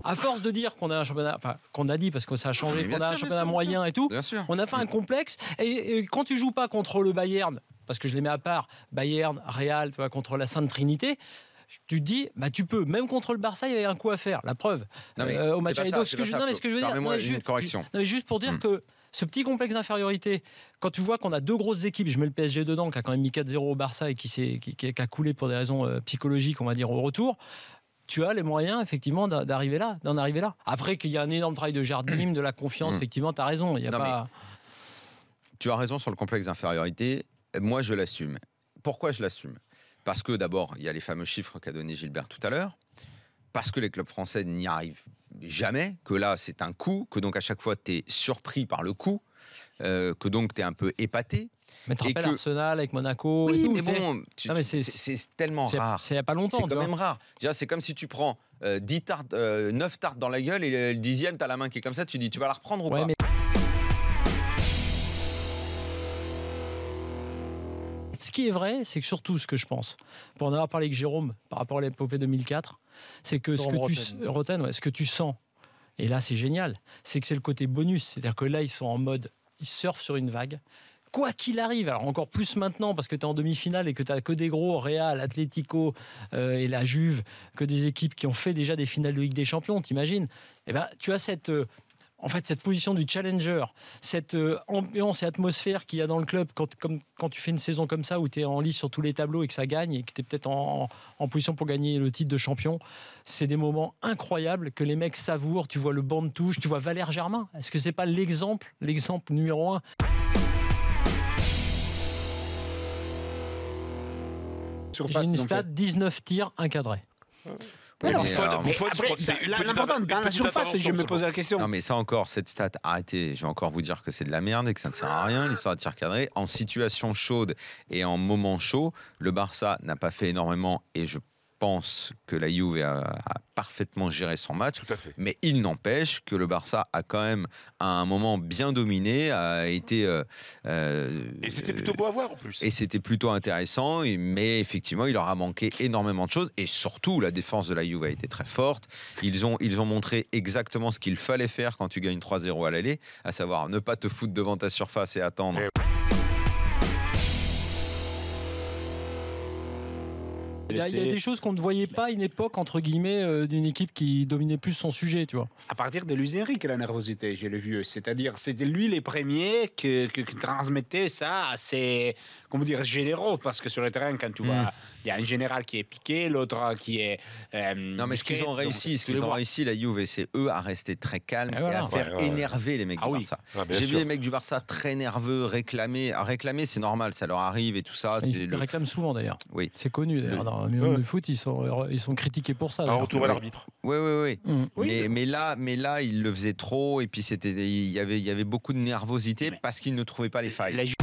à force de dire qu'on a un championnat, enfin qu'on a dit parce que ça a changé, qu'on a un championnat moyen et tout, on a fait un complexe. Et quand tu joues pas contre le Bayern, parce que je les mets à part, Bayern, Real, tu vois, contre la Sainte Trinité. Tu te dis, bah tu peux, même contre le Barça, il y avait un coup à faire. La preuve, au match aller. Ce que je veux dire, juste pour dire que ce petit complexe d'infériorité, quand tu vois qu'on a deux grosses équipes, je mets le PSG dedans, qui a quand même mis 4-0 au Barça et qui a coulé pour des raisons psychologiques, on va dire, au retour. Tu as les moyens, effectivement, d'en arriver là. Après qu'il y a un énorme travail de Jardim, de la confiance, effectivement, tu as raison. Il y a pas... Tu as raison sur le complexe d'infériorité. Moi, je l'assume. Pourquoi je l'assume ? Parce que d'abord, il y a les fameux chiffres qu'a donné Gilbert tout à l'heure. Parce que les clubs français n'y arrivent jamais. Que là, c'est un coup. Que donc, à chaque fois, tu es surpris par le coup. Que donc, tu es un peu épaté. Mais tu te rappelles Arsenal avec Monaco oui, et tout, mais bon, c'est tellement rare. C'est il n'y a pas longtemps. C'est quand même rare. C'est comme si tu prends 9 tartes dans la gueule et le 10e, tu as la main qui est comme ça. Tu dis, tu vas la reprendre ou pas mais... Ce qui est vrai, c'est que surtout ce que je pense, pour en avoir parlé avec Jérôme par rapport à l'épopée 2004, c'est que ce que tu sens, et là c'est génial, c'est que c'est le côté bonus. C'est-à-dire que là, ils sont en mode, ils surfent sur une vague. Quoi qu'il arrive, alors encore plus maintenant parce que tu es en demi-finale et que tu n'as que des gros, Real, Atlético et la Juve, que des équipes qui ont fait déjà des finales de Ligue des Champions, t'imagines ? Eh ben, tu as cette position du challenger, cette ambiance et atmosphère qu'il y a dans le club quand tu fais une saison comme ça où tu es en lice sur tous les tableaux et que ça gagne et que tu es peut-être en position pour gagner le titre de champion. C'est des moments incroyables que les mecs savourent. Tu vois le banc de touche, tu vois Valère Germain. Est-ce que c'est pas l'exemple numéro 1 ? J'ai une stat, 19 tirs encadrés. L'important dans la surface, je me posais la question. Non, mais ça encore, cette stat, arrêtez. Je vais encore vous dire que c'est de la merde et que ça ne sert à rien, l'histoire de tir cadré. En situation chaude et en moment chaud, le Barça n'a pas fait énormément et je pense que la Juve a parfaitement géré son match. Tout à fait. Mais il n'empêche que le Barça a quand même, à un moment, bien dominé, a été... et c'était plutôt beau à voir, en plus. Et c'était plutôt intéressant, mais effectivement, il leur a manqué énormément de choses. Et surtout, la défense de la Juve a été très forte. Ils ont montré exactement ce qu'il fallait faire quand tu gagnes 3-0 à l'aller, à savoir ne pas te foutre devant ta surface et attendre. Il y a des choses qu'on ne voyait pas à une époque, entre guillemets, d'une équipe qui dominait plus son sujet, tu vois. À partir de Luis Enrique, la nervosité, j'ai le vieux. C'est-à-dire, c'était lui les premiers qui transmettaient ça à ses, comment dire, généraux. Parce que sur le terrain, quand tu vois, il y a un général qui est piqué, l'autre qui est... non, mais ce qu'ils ont réussi, la Juve, c'est eux à rester très calmes et à faire énerver les mecs du Barça. J'ai vu les mecs du Barça très nerveux, réclamer. À réclamer, c'est normal, ça leur arrive et tout ça. Ils réclament souvent, d'ailleurs. Oui. C'est connu, d'ailleurs. Dans le milieu du foot, ils sont critiqués pour ça. Un retour à l'arbitre. Oui. Mais là, ils le faisaient trop et puis il y avait beaucoup de nervosité parce qu'ils ne trouvaient pas les failles.